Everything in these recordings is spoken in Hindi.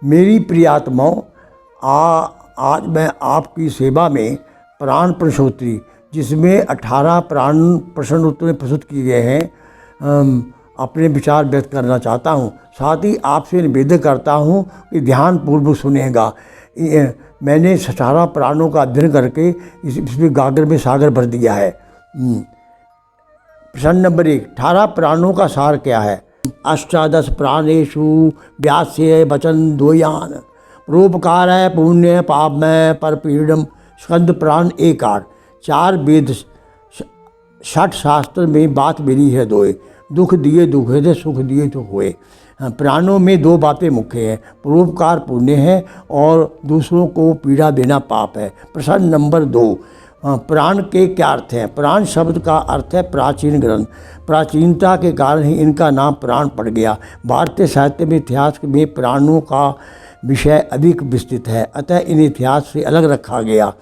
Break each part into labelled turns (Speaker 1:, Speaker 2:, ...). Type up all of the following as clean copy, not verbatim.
Speaker 1: मेरी प्रियात्माओं, आज मैं आपकी सेवा में प्राण प्रसूति, जिसमें 18 प्राण प्रश्न उत्तर प्रस्तुत किए गए हैं, अपने विचार व्यक्त करना चाहता हूँ। साथ ही आपसे निवेदन करता हूँ कि ध्यानपूर्वक सुनेगा। मैंने 18 प्राणों का अध्ययन करके इसमें गागर में सागर भर दिया है। प्रश्न नंबर 1, 18 प्राणों का सार क्या है? अष्टादश प्राणेषु व्यास्य वचन द्वयान, परोपकार है पुण्य पापमय परपीड़म, स्कंद प्राण 1-8। 4 वेद 60 शास्त्र में बात मिली है दोए, दुख दिए दुख है, सुख दिए सुख हुए। प्राणों में 2 बातें मुख्य हैं, परोपकार पुण्य है और दूसरों को पीड़ा देना पाप है। प्रश्न नंबर 2, प्राण के क्या अर्थ हैं? प्राण शब्द का अर्थ है प्राचीन ग्रंथ। प्राचीनता के कारण ही इनका नाम प्राण पड़ गया। भारतीय साहित्य में इतिहास में प्राणों का विषय अधिक विस्तृत है, अतः इन्हें इतिहास से अलग रखा गया।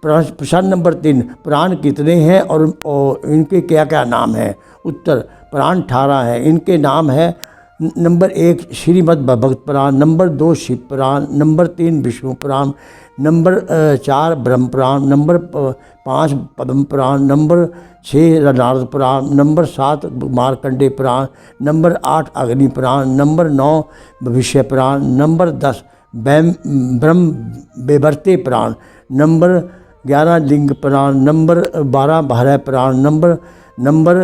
Speaker 1: प्रश्न नंबर 3, प्राण कितने हैं और इनके क्या क्या नाम हैं? उत्तर, प्राण 18 हैं। इनके नाम है नंबर 1 श्रीमद् भगवत प्राण, नंबर 2 शिव प्राण, नंबर 3 विष्णु प्राण, नंबर 4 ब्रह्म प्राण, नंबर 5 पद्म प्राण, नंबर 6 नारद प्राण, नंबर 7 मार्कंडेय प्राण, नंबर 8 अग्नि प्राण, नंबर 9 भविष्य प्राण, नंबर 10 ब्रह्म बेवर्ते प्राण, नंबर 11 लिंग प्राण, नंबर 12 भैरव प्राण, नंबर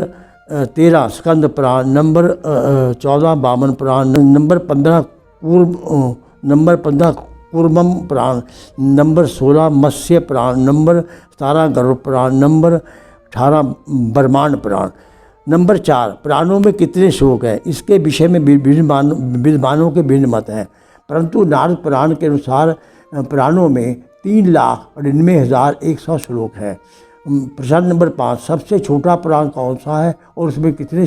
Speaker 1: 13 स्कंद प्राण, नंबर 14 वामन प्राण, नंबर 15 कूर्मम प्राण, नंबर 16 मत्स्य प्राण, नंबर 17 गरुड़ प्राण, नंबर 18 ब्रह्मांड प्राण। नंबर 4, प्राणों में कितने श्लोक हैं? इसके विषय में विद्वानों के भिन्न मत हैं, परंतु नारद पुराण के अनुसार प्राणों में 3,99,100 श्लोक हैं। प्रश्न नंबर 5, सबसे छोटा प्राण कौन सा है और उसमें कितने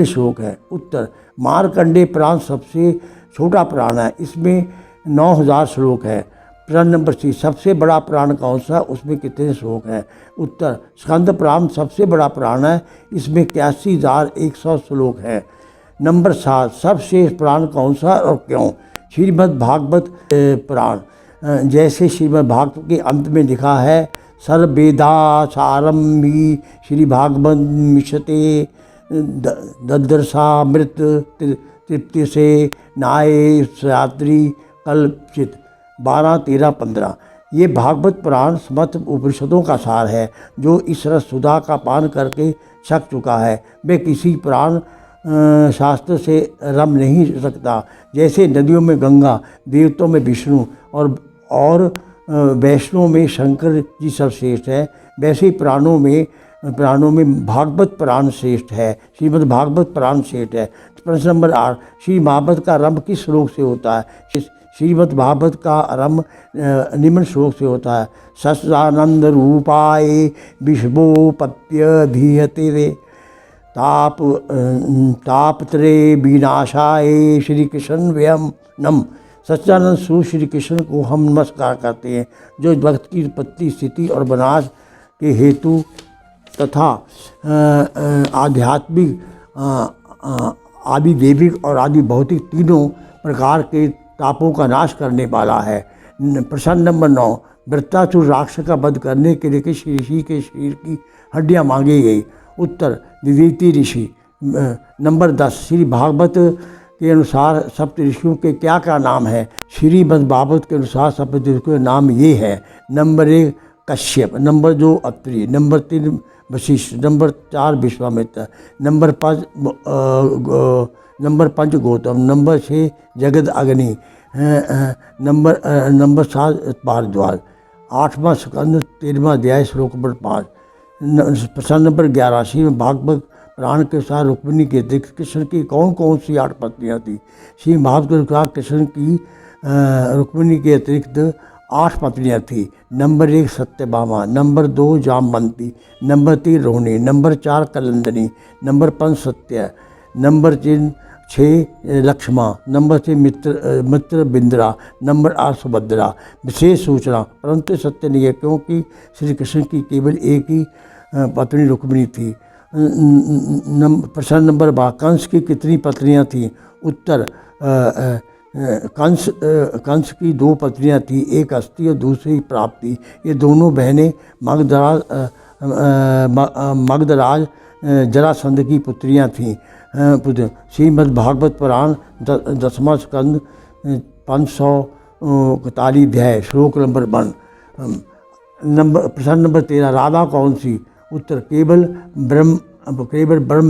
Speaker 1: श्लोक हैं? उत्तर, मार्कंडेय प्राण सबसे छोटा प्राण है, इसमें 9,000 श्लोक है। प्रश्न नंबर 6, सबसे बड़ा प्राण कौन सा है, उसमें कितने श्लोक हैं? उत्तर, स्कंद प्राण सबसे बड़ा प्राण है, इसमें 81,100 श्लोक हैं। नंबर 7, सबसे प्राण कौन सा और क्यों? श्रीमद् भागवत प्राण, जैसे श्रीमद् भागवत के अंत में लिखा है, सर्ववेदा सारम ही श्री भागवत मिशते ददर्शामृत तृप्ति से नाये यात्री कल्पचित। 12, 13, 15। ये भागवत पुराण समस्त उपनिषदों का सार है, जो इस रस सुधा का पान करके छक चुका है वे किसी पुराण शास्त्र से रम नहीं सकता। जैसे नदियों में गंगा, देवताओं में विष्णु और वैष्णव में शंकर जी सर्वश्रेष्ठ है, वैसे ही प्राणों में भागवत पुराण श्रेष्ठ है, श्रीमद् भागवत पुराण श्रेष्ठ है। प्रश्न नंबर 8, श्री भागवत का आरंभ किस श्लोक से होता है? श्रीमद् भागवत का आरंभ निम्न श्लोक से होता है, सच्चिदानंद रूपाय विश्वोपत्य धीयते वे तापत्रे विनाशाय श्री कृष्ण व्यम नम। सच्चिदानंद स्वरूप श्री कृष्ण को हम नमस्कार करते हैं, जो भक्त की उत्पत्ति, स्थिति और विनाश के हेतु तथा आध्यात्मिक, आदि दैविक और आदि भौतिक तीनों प्रकार के तापों का नाश करने वाला है। प्रश्न नंबर 9, वृत्तासुर राक्षस का वध करने के लिए किस ऋषि के शरीर की हड्डियां मांगी गई? उत्तर, दिदिति ऋषि। नंबर 10, श्री भागवत के अनुसार सप्त ऋषियों के क्या क्या नाम है? श्रीमद् भागवत के अनुसार सप्त ऋषियों के नाम ये है, number 1 Kashyap, number 2 Atri, number 3 Vashishtha, number 4 Vishwamitra, number 5 Gautam, number 6 जगद अग्नि, नंबर 7 भारद्वाज। 8वां स्कंद 13वां अध्याय श्लोक नंबर 5। प्रश्न नंबर 11, श्री भागवत प्राण के साथ रुक्मिणी के अतिरिक्त कृष्ण की कौन कौन सी 8 पत्नियाँ थी? श्री भागवत के अनुसार कृष्ण की रुक्मिणी के अतिरिक्त 8 पत्नियाँ थी। Number 1 Satyabhama, number 2 Jamvanti, number 3 Rohini, number 4 Kalindi, number 5 Satya, number 6 Lakshma, number 6 Mitra Bindra, number 8 Subhadra. विशेष सूचना, परंतु सत्य नहीं है, क्योंकि श्री कृष्ण की केवल एक ही पत्नी रुक्मिणी थी। प्रश्न नंबर 12, कंस की कितनी पत्नियाँ थीं? उत्तर, कंस की दो पत्नियां थी, एक अस्ति और दूसरी प्राप्ति। ये दोनों बहनें मगधराज जरासंध की पुत्रियां थीं। श्रीमद् भागवत पुराण 10वां स्कंद 541 अध्याय श्लोक नंबर 1। प्रश्न नंबर 13, राधा कौन सी? उत्तर, केवल ब्रह्म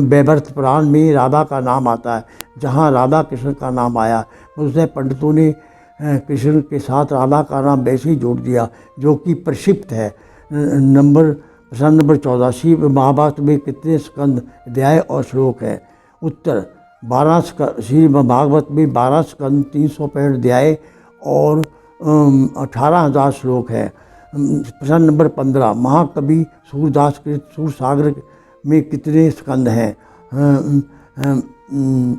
Speaker 1: वैवर्त पुराण में राधा का नाम आता है। जहाँ राधा कृष्ण का नाम आया, उसने पंडितों ने कृष्ण के साथ राधा का नाम वैसे ही जोड़ दिया जो कि प्रक्षिप्त है। प्रश्न नंबर 14, शिव महाभारत में कितने स्कंद, अध्याय और श्लोक है? उत्तर, 12 स्कंद। श्री भागवत में 12 स्कंद, 365 अध्याय और 18,000 श्लोक है। प्रश्न नंबर 15, महाकवि सूरदास कृत सूरसागर में कितने स्कंद हैं?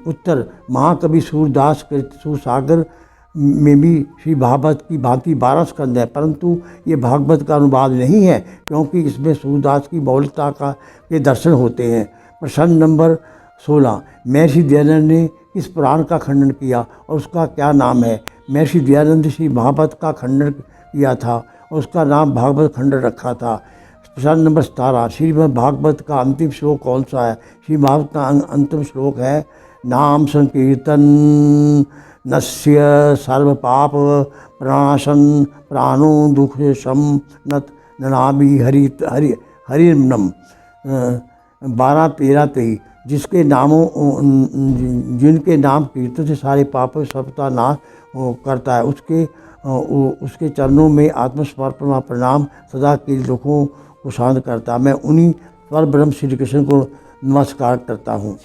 Speaker 1: उत्तर, महाकवि सूरदास कृत सूरसागर में भी श्री भागवत की भांति 12 स्कंद है, परंतु ये भागवत का अनुवाद नहीं है क्योंकि इसमें सूरदास की मौलिकता के दर्शन होते हैं। प्रश्न नंबर 16, महर्षि दयानंद ने किस पुराण का खंडन किया और उसका क्या नाम है? महर्षि दयानंद श्री भागवत का खंडन किया था और उसका नाम भागवत खंडन रखा था। प्रश्न नंबर 17, श्रीमद् भागवत का अंतिम श्लोक कौन सा है? श्री भागवत का अंतिम श्लोक है, नाम संकीर्तन नस्य सर्व पाप प्रणाशन प्राणो दुख शम नत ननाभि हरिनम 12-13-23। जिनके नाम कीर्तन से सारे पापों सबका नाश करता है, उसके चरणों में आत्मसमर्पण व प्रणाम सदा के दुखों को शांत करता। मैं उन्हीं पर ब्रह्म श्री कृष्ण को नमस्कार करता हूँ।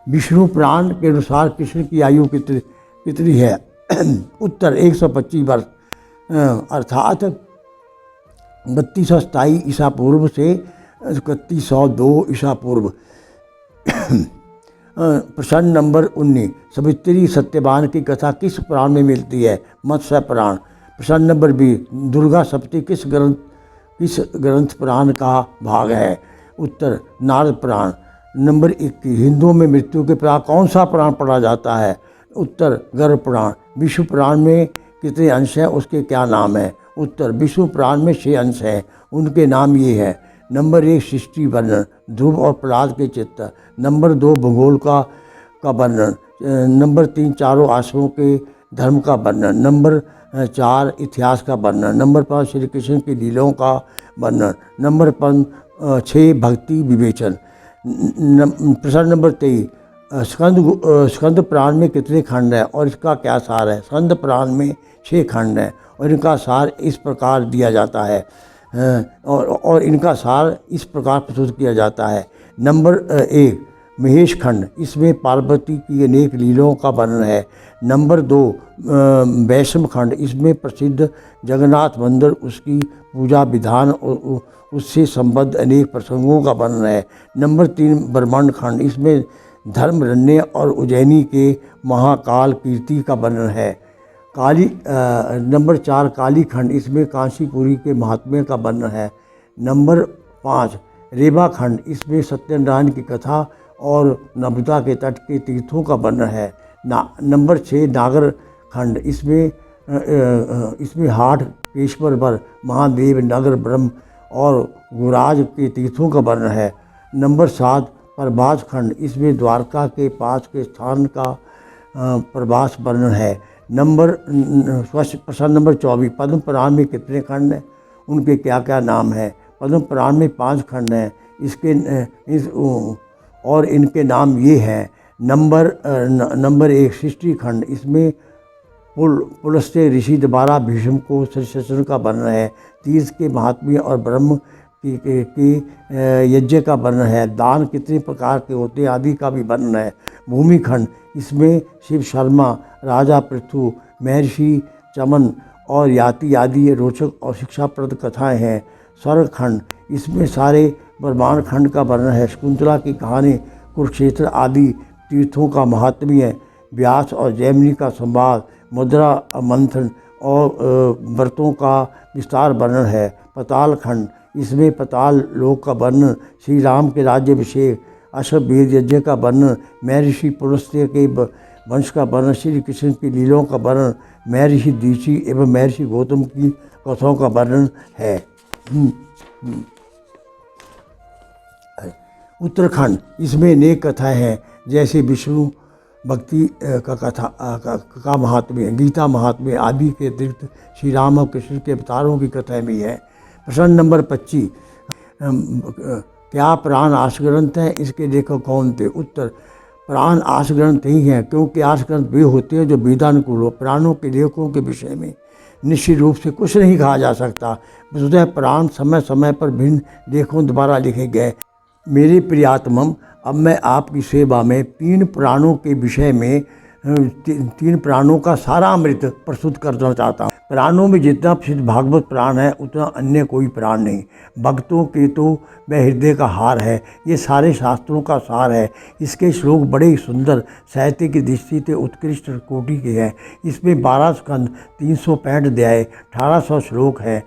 Speaker 1: विष्णु पुराण के अनुसार कृष्ण की आयु कितनी है? उत्तर, 125 वर्ष अर्थात 3227 ईसा पूर्व से 3102 ईसा पूर्व। प्रश्न नंबर 19, सावित्री सत्यवान की कथा किस पुराण में मिलती है? मत्स्य पुराण। प्रश्न नंबर 20, दुर्गा सप्तमी किस ग्रंथ पुराण का भाग है? उत्तर, नारद पुराण। नंबर 21, हिंदुओं में मृत्यु के प्राक कौन सा पुराण पढ़ा जाता है? उत्तर, गर्भ पुराण। विष्णु पुराण में कितने अंश हैं, उसके क्या नाम है? उत्तर, विष्णु पुराण में 6 अंश हैं, उनके नाम ये हैं। नंबर 1, सृष्टि वर्णन, ध्रुव और प्रहलाद के चित्र। नंबर 2, भूगोल का वर्णन। नंबर 3, चारों आश्रमों के धर्म का वर्णन। नंबर 4, इतिहास का वर्णन। नंबर 5, श्री कृष्ण की लीलाओं का वर्णन। नंबर 6, भक्ति विवेचन। प्रश्न नंबर 23, स्कंद पुराण में कितने खंड हैं और इसका क्या सार है? स्कंद पुराण में 6 खंड हैं और इनका सार इस प्रकार दिया जाता है और इनका सार इस प्रकार प्रस्तुत किया जाता है। नंबर 1, महेश खंड, इसमें पार्वती की अनेक लीलाओं का वर्णन है। नंबर 2, वैष्णव खंड, इसमें प्रसिद्ध जगन्नाथ मंदिर, उसकी पूजा विधान और उससे संबद्ध अनेक प्रसंगों का वर्णन है। नंबर 3, ब्रह्मांड खंड, इसमें धर्मरण्य और उज्जैनी के महाकाल कीर्ति का वर्णन है। नंबर 4, काली खंड, इसमें काशीपुरी के महात्म्य का वर्णन है। नंबर 5, रेवा खंड, इसमें सत्यनारायण की कथा और नर्मदा के तट के तीर्थों का वर्णन है। नंबर 6, नागर खंड, इसमें हाट, केशवर, महादेव, नगर, ब्रह्म और गुराज के तीर्थों का वर्णन है। नंबर 7, प्रभास खंड, इसमें द्वारका के पास के स्थान का प्रभास वर्णन है। प्रश्न नंबर 24, पद्म पुराण में कितने खंड हैं, उनके क्या क्या नाम हैं? पद्म पुराण में 5 खंड हैं, और इनके नाम ये हैं। नंबर 1, सृष्टि खंड, इसमें पुलस्त्य ऋषि द्वारा भीष्म को सृष्टि का वर्णन है। तीर्थ के महात्म्य और ब्रह्म की यज्ञ का वर्णन है। दान कितने प्रकार के होते हैं आदि का भी वर्णन है। भूमि खंड, इसमें शिव शर्मा, राजा पृथु, महर्षि चमन और याति आदि रोचक और शिक्षाप्रद कथाएं हैं। स्वर्ग खंड, इसमें सारे ब्रह्मांड खंड का वर्णन है। शकुंतला की कहानी, कुरुक्षेत्र आदि तीर्थों का महात्म्य, व्यास और जैमिनी का संवाद, मुद्रा मंथन और व्रतों का विस्तार वर्णन है। पाताल खंड, इसमें पाताल लोक का वर्णन, श्री राम के राज्याभिषेक, अश्वमेध यज्ञ का वर्णन, महर्षि पुलस्त्य के वंश का वर्णन, श्री कृष्ण की लीलाओं का वर्णन, महर्षि दीक्षी एवं महर्षि गौतम की कथाओं का वर्णन है। उत्तराखंड, इसमें अनेक कथाएं हैं, जैसे विष्णु भक्ति का महात्म्य, गीता महात्म्य आदि के अतिरिक्त श्री राम और कृष्ण के अवतारों की कथाएं भी हैं। प्रश्न नंबर 25, क्या प्राण आर्ष ग्रंथ हैं? इसके लेखक कौन थे? उत्तर, प्राण आर्ष ग्रंथ ही हैं, क्योंकि आर्ष ग्रंथ वे होते हैं जो वेदानुकूल हो। प्राणों के लेखकों के विषय में निश्चित रूप से कुछ नहीं कहा जा सकता। वस्तुतः प्राण समय समय पर भिन्न लेखकों द्वारा लिखे गए। मेरे प्रियातमम, अब मैं आपकी सेवा में तीन प्राणों के विषय में तीन प्राणों का सारा अमृत प्रस्तुत करना चाहता हूँ। प्राणों में जितना प्रसिद्ध भागवत प्राण है उतना अन्य कोई प्राण नहीं। भक्तों के तो वह हृदय का हार है, ये सारे शास्त्रों का सार है। इसके श्लोक बड़े ही सुंदर, साहित्य की दृष्टि से उत्कृष्ट कोटि के हैं। इसमें 12 स्कंद, 365 अध्याय, 1800 श्लोक है।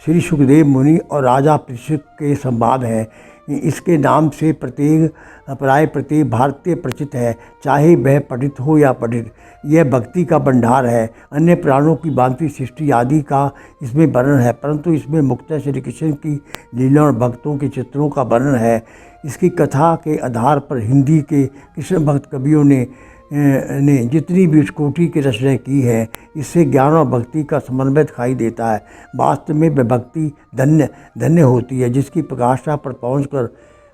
Speaker 1: श्री सुखदेव मुनि और राजा परीक्षित के संवाद है। इसके नाम से प्राय प्रत्येक भारतीय परिचित है, चाहे वह पठित हो या पठित। यह भक्ति का भंडार है। अन्य प्राणों की भांति सृष्टि आदि का इसमें वर्णन है, परंतु इसमें मुख्यतः श्री कृष्ण की लीला और भक्तों के चित्रों का वर्णन है। इसकी कथा के आधार पर हिंदी के कृष्ण भक्त कवियों ने जितनी भी उस कोटि की रचना की है, इससे ज्ञान और भक्ति का समन्वय दिखाई देता है। वास्तव में वह भक्ति धन्य होती है जिसकी प्रकाष्ठा पर पहुंचकर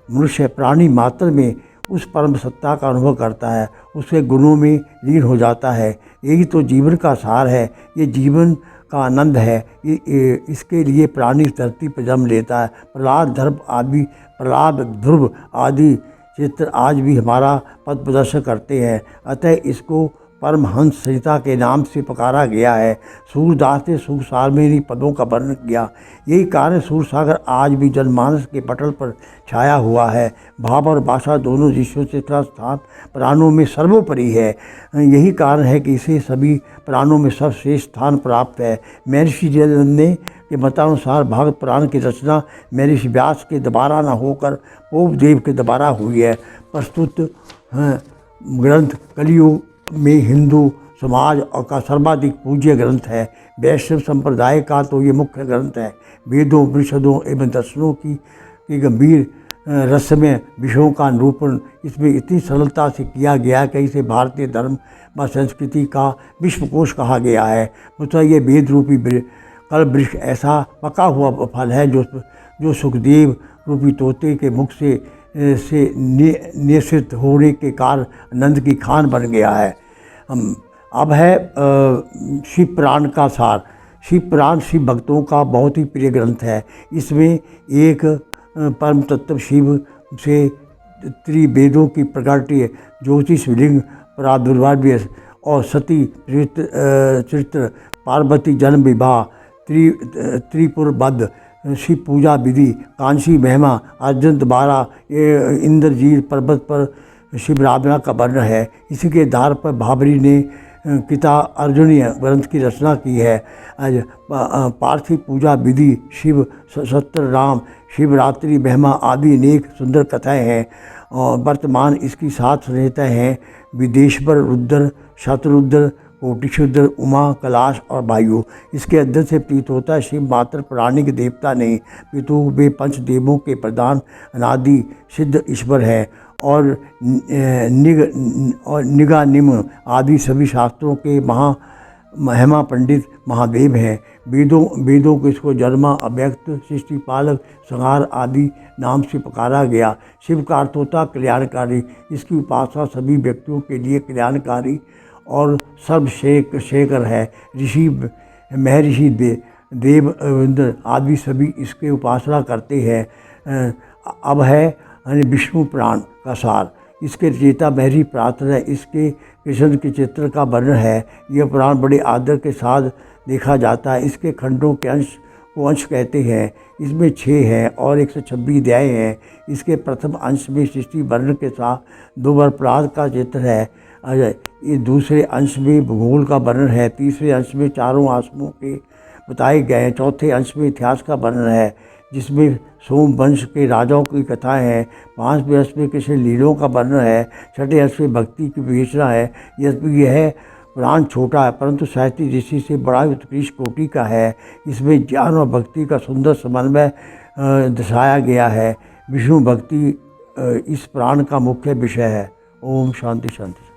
Speaker 1: मनुष्य प्राणी मात्र में उस परम सत्ता का अनुभव करता है, उसके गुणों में लीन हो जाता है। यही तो जीवन का सार है, ये जीवन का आनंद है। इसके लिए प्राणी धरती पर जन्म लेता है। प्रहलाद, ध्रुव आदि चित्र आज भी हमारा पथ प्रदर्शन करते हैं, अतः इसको परमहंस सरिता के नाम से पुकारा गया है। सूरदास ने सूरसागर में इन्हीं पदों का वर्णन किया। यही कारण सूरसागर आज भी जनमानस के पटल पर छाया हुआ है। भाव और भाषा दोनों दृश्यों से इसका स्थान प्राणों में सर्वोपरि है। यही कारण है कि इसे सभी प्राणों में सर्वश्रेष्ठ स्थान प्राप्त है। महर्षि जयनंद के मतानुसार भागवत पुराण की रचना महर्षि व्यास के द्वारा न होकर पोपदेव के द्वारा हुई है। प्रस्तुत ग्रंथ कलियुग में हिंदू समाज का सर्वाधिक पूज्य ग्रंथ है। वैष्णव संप्रदाय का तो ये मुख्य ग्रंथ है। वेदों, उपनिषदों एवं दर्शनों की गंभीर रहस्यमय विषयों का निरूपण इसमें इतनी सरलता से किया गया कि इसे भारतीय धर्म व संस्कृति का विश्वकोश कहा गया है। मुझे ये वेद रूपी कल्प वृक्ष ऐसा पका हुआ फल है जो सुखदेव रूपी तोते के मुख से निश्चित होने के कारण आनंद की खान बन गया है। अब है शिव पुराण का सार। शिव पुराण शिव भक्तों का बहुत ही प्रिय ग्रंथ है। इसमें एक परम तत्व शिव से त्रिवेदों की प्रकृति, ज्योतिष लिंग प्रादुर्भाव और सती चरित्र, पार्वती जन्म विवाह, त्रिपुर वध, शिव पूजा विधि, कांशी महिमा, अर्जुन द्वारा इंद्रजील पर्वत पर शिव आराधना का वर्णन है। इसी के आधार पर भाबरी ने गीता अर्जुनीय ग्रंथ की रचना की है। पार्थिव पूजा विधि, शिव सत्र राम, शिवरात्रि महिमा आदि अनेक सुंदर कथाएं हैं। और वर्तमान इसकी 7 संहिताएं हैं। विदेश्वर, रुद्र, शतरुद्र, कोटिशुद्र, उमा, कैलाश और वायु। इसके अध्ययन से प्रतीत होता है शिव मात्र पौराणिक देवता नहीं, पितु वे पंचदेवों के प्रधान अनादि सिद्ध ईश्वर है और निगा निम्न आदि सभी शास्त्रों के महिमा पंडित महादेव हैं। वेदों को इसको जन्मा, अव्यक्त, सृष्टि पालक, संहार आदि नाम से पुकारा गया। शिव का अर्थ होता कल्याणकारी। इसकी उपासना सभी व्यक्तियों के लिए कल्याणकारी और सर्वशेखर है। ऋषि, महर्षि, देव, इंद्र आदि सभी इसके उपासना करते हैं। अब है विष्णु पुराण का सार। इसके रचयिता महर्षि प्रार्थना है। इसके कृष्ण के चित्र का वर्णन है। यह पुराण बड़े आदर के साथ देखा जाता है। इसके खंडों के अंश कहते हैं। इसमें 6 हैं और 126 अध्याय हैं। इसके प्रथम अंश में सृष्टि वर्णन के साथ 2 बार प्रहलाद का चित्र है। ये दूसरे अंश में भूगोल का वर्णन है। तीसरे अंश में चारों आश्रमों के बताए गए हैं। चौथे अंश में इतिहास का वर्णन है। जिसमें सोम वंश के राजाओं की कथाएं हैं। 5वें वर्ष में कृष्ण लीलों का वर्णन है। 6ठे वर्ष में भक्ति की विवेचना है। यह पुराण छोटा है परंतु साहित्य दृष्टि से बड़ा उत्कृष्ट कोटि का है। इसमें ज्ञान और भक्ति का सुंदर समन्वय दर्शाया गया है। विष्णु भक्ति इस पुराण का मुख्य विषय है। ओम शांति शांति।